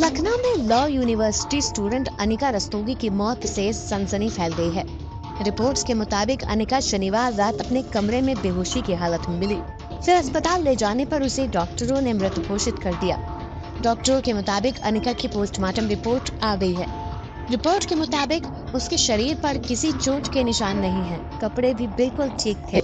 लखनऊ में law university student Anika Rastogi की मौत से सनसनी फैल गई है। रिपोर्ट्स के मुताबिक अनिका शनिवार रात अपने कमरे में बेहोशी की हालत में मिली। फिर अस्पताल ले जाने पर उसे डॉक्टरों ने मृत घोषित कर दिया। डॉक्टरों के मुताबिक अनिका की पोस्टमार्टम रिपोर्ट आ गई है। रिपोर्ट के मुताबिक उसके शरीर पर किसी चोट के निशान नहीं है, कपड़े भी बिल्कुल ठीक थे।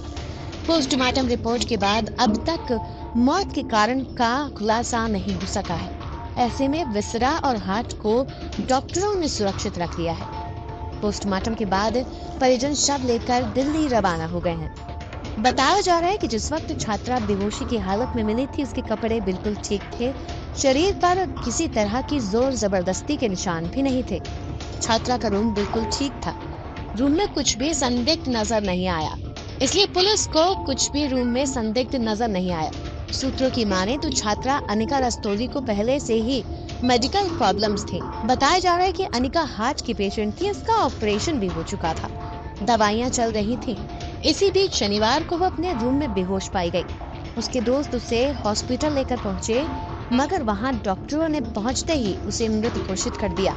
पोस्टमार्टम रिपोर्ट के बाद अब तक मौत के कारण का खुलासा नहीं हो सका है। ऐसे में विसरा और हार्ट को डॉक्टरों ने सुरक्षित रख लिया है। पोस्टमार्टम के बाद परिजन शव लेकर दिल्ली रवाना हो गए हैं। बताया जा रहा है कि जिस वक्त छात्रा बेहोशी की हालत में मिली थी, उसके कपड़े बिल्कुल ठीक थे, शरीर पर किसी तरह की जोर जबरदस्ती के निशान भी नहीं थे। छात्रा का रूम बिल्कुल ठीक था, रूम में कुछ भी संदिग्ध नजर नहीं आया, इसलिए पुलिस को कुछ भी रूम में संदिग्ध नजर नहीं आया। सूत्रों की माने तो छात्रा अनिका रस्तोगी को पहले से ही मेडिकल प्रॉब्लम्स थी। बताया जा रहा है कि अनिका हार्ट की पेशेंट थी, इसका ऑपरेशन भी हो चुका था, दवाइयां चल रही थी। इसी बीच शनिवार को वो अपने रूम में बेहोश पाई गई। उसके दोस्त उसे हॉस्पिटल लेकर पहुंचे, मगर वहां डॉक्टरों ने पहुंचते ही उसे मृत घोषित कर दिया।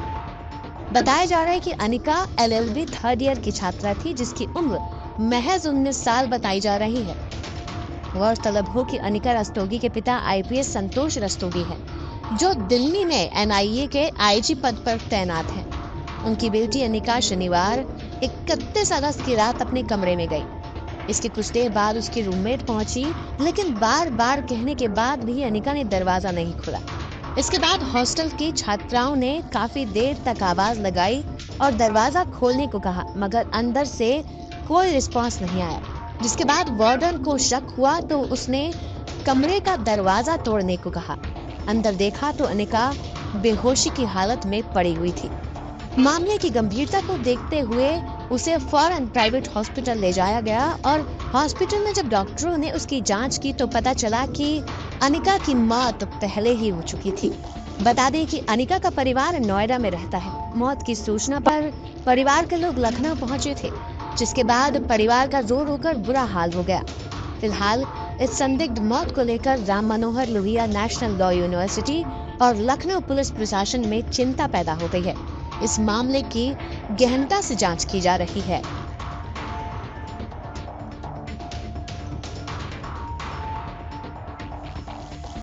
बताया जा रहा है कि अनिका LLB 3rd ईयर की छात्रा थी, जिसकी उम्र महज 19 साल बताई जा रही है। गौरतलब हो कि अनिका रस्तोगी के पिता IPS संतोष रस्तोगी हैं, जो दिल्ली में NIA के IG पद पर तैनात हैं। उनकी बेटी अनिका शनिवार 31 अगस्त की रात अपने कमरे में गई। इसके कुछ देर बाद उसकी रूममेट पहुंची, लेकिन बार बार कहने के बाद भी अनिका ने दरवाजा नहीं खोला। इसके बाद हॉस्टल की छात्राओं ने काफी देर तक आवाज लगाई और दरवाजा खोलने को कहा, मगर अंदर से कोई रिस्पांस नहीं आया। जिसके बाद वार्डन को शक हुआ तो उसने कमरे का दरवाजा तोड़ने को कहा। अंदर देखा तो अनिका बेहोशी की हालत में पड़ी हुई थी। मामले की गंभीरता को देखते हुए उसे फौरन प्राइवेट हॉस्पिटल ले जाया गया और हॉस्पिटल में जब डॉक्टरों ने उसकी जांच की तो पता चला कि अनिका की मौत पहले ही हो चुकी थी। बता दें कि अनिका का परिवार नोएडा में रहता है। मौत की सूचना पर परिवार के लोग लखनऊ पहुंचे थे, जिसके बाद परिवार का रो रोकर बुरा हाल हो गया। फिलहाल इस संदिग्ध मौत को लेकर Ram Manohar Lohia national law university और लखनऊ पुलिस प्रशासन में चिंता पैदा हो गई है। इस मामले की गहनता से जांच की जा रही है।